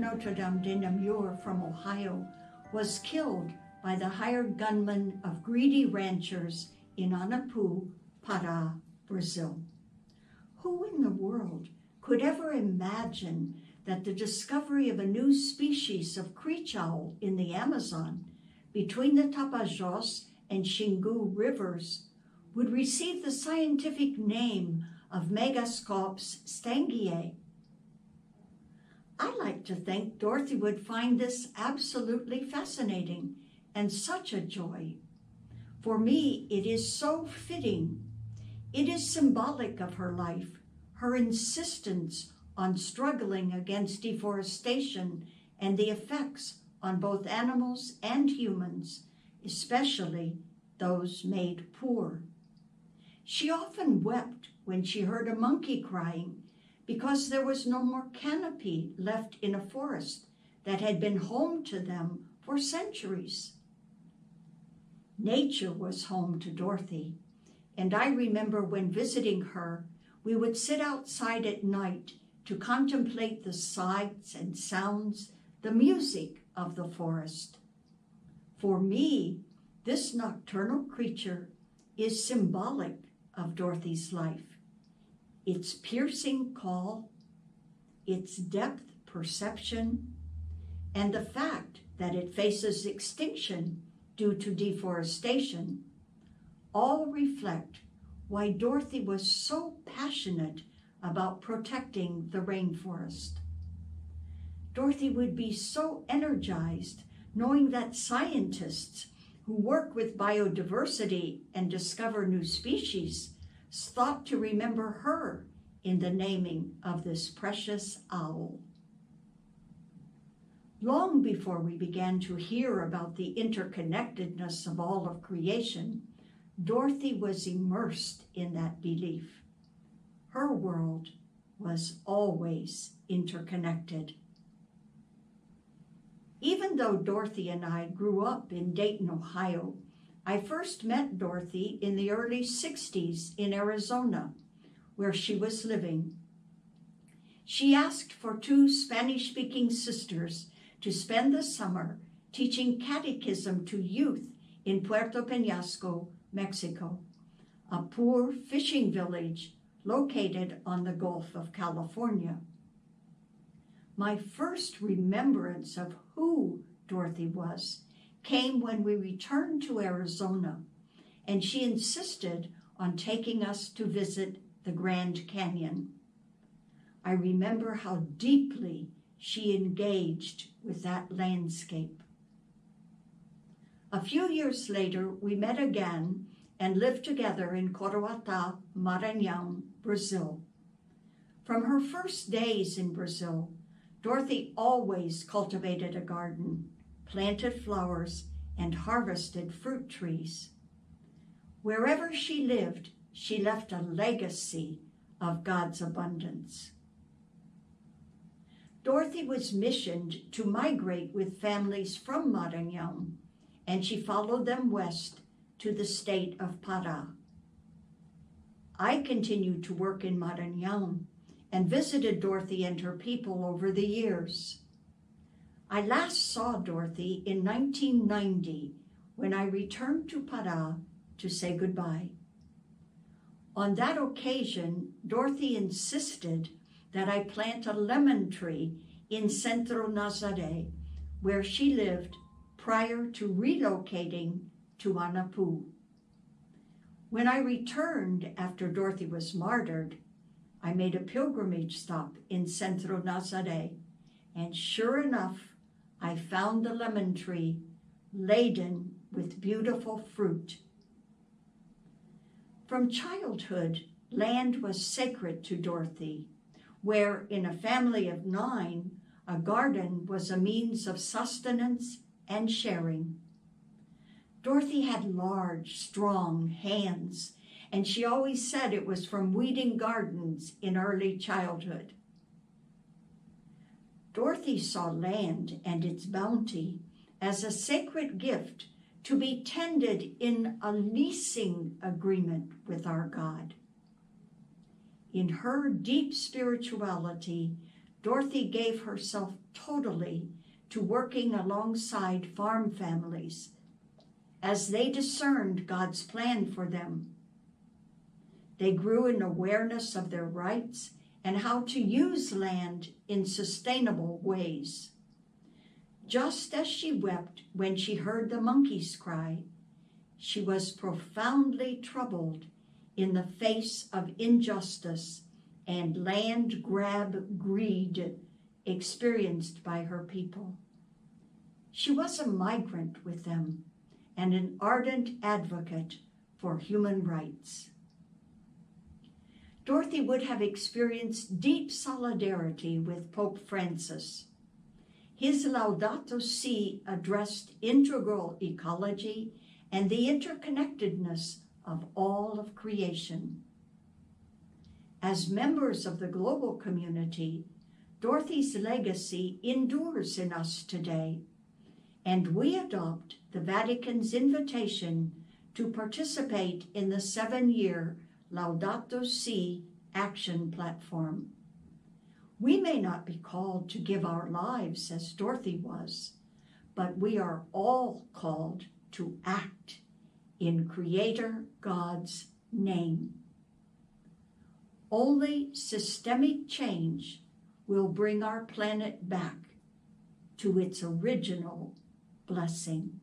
Notre Dame de Namur from Ohio was killed by the hired gunmen of greedy ranchers in Anapu, Pará, Brazil. Who in the world could ever imagine that the discovery of a new species of screech owl in the Amazon between the Tapajós and Xingu rivers would receive the scientific name of Megascops stangiae? I like to think Dorothy would find this absolutely fascinating and such a joy. For me, it is so fitting. It is symbolic of her life, her insistence on struggling against deforestation and the effects on both animals and humans, especially those made poor. She often wept when she heard a monkey crying because there was no more canopy left in a forest that had been home to them for centuries. Nature was home to Dorothy, and I remember when visiting her, we would sit outside at night to contemplate the sights and sounds, the music of the forest. For me, this nocturnal creature is symbolic of Dorothy's life. Its piercing call, its depth perception, and the fact that it faces extinction due to deforestation all reflect why Dorothy was so passionate about protecting the rainforest. Dorothy would be so energized knowing that scientists who work with biodiversity and discover new species thought to remember her in the naming of this precious owl. Long before we began to hear about the interconnectedness of all of creation, Dorothy was immersed in that belief. Her world was always interconnected. Even though Dorothy and I grew up in Dayton, Ohio, I first met Dorothy in the early 60s in Arizona, where she was living. She asked for 2 Spanish-speaking sisters to spend the summer teaching catechism to youth in Puerto Peñasco, Mexico, a poor fishing village located on the Gulf of California. My first remembrance of who Dorothy was came when we returned to Arizona, and she insisted on taking us to visit the Grand Canyon. I remember how deeply she engaged with that landscape. A few years later, we met again and lived together in Coroatá, Maranhão, Brazil. From her first days in Brazil, Dorothy always cultivated a garden, planted flowers, and harvested fruit trees. Wherever she lived, she left a legacy of God's abundance. Dorothy was missioned to migrate with families from Maranhão, and she followed them west to the state of Pará. I continued to work in Maranhão and visited Dorothy and her people over the years. I last saw Dorothy in 1990 when I returned to Pará to say goodbye. On that occasion, Dorothy insisted that I plant a lemon tree in Centro Nazaré, where she lived prior to relocating to Anapu. When I returned after Dorothy was martyred, I made a pilgrimage stop in Centro Nazaré, and sure enough, I found the lemon tree laden with beautiful fruit. From childhood, land was sacred to Dorothy, where in a family of 9, a garden was a means of sustenance and sharing. Dorothy had large, strong hands, and she always said it was from weeding gardens in early childhood. Dorothy saw land and its bounty as a sacred gift to be tended in a leasing agreement with our God. In her deep spirituality, Dorothy gave herself totally to working alongside farm families as they discerned God's plan for them. They grew in awareness of their rights and how to use land in sustainable ways. Just as she wept when she heard the monkeys cry, she was profoundly troubled in the face of injustice and land grab greed experienced by her people. She was a migrant with them and an ardent advocate for human rights. Dorothy would have experienced deep solidarity with Pope Francis. His Laudato Si addressed integral ecology and the interconnectedness of all of creation. As members of the global community, Dorothy's legacy endures in us today, and we adopt the Vatican's invitation to participate in the 7-year Laudato Si action platform. We may not be called to give our lives as Dorothy was, but we are all called to act in Creator God's name. Only systemic change will bring our planet back to its original blessing.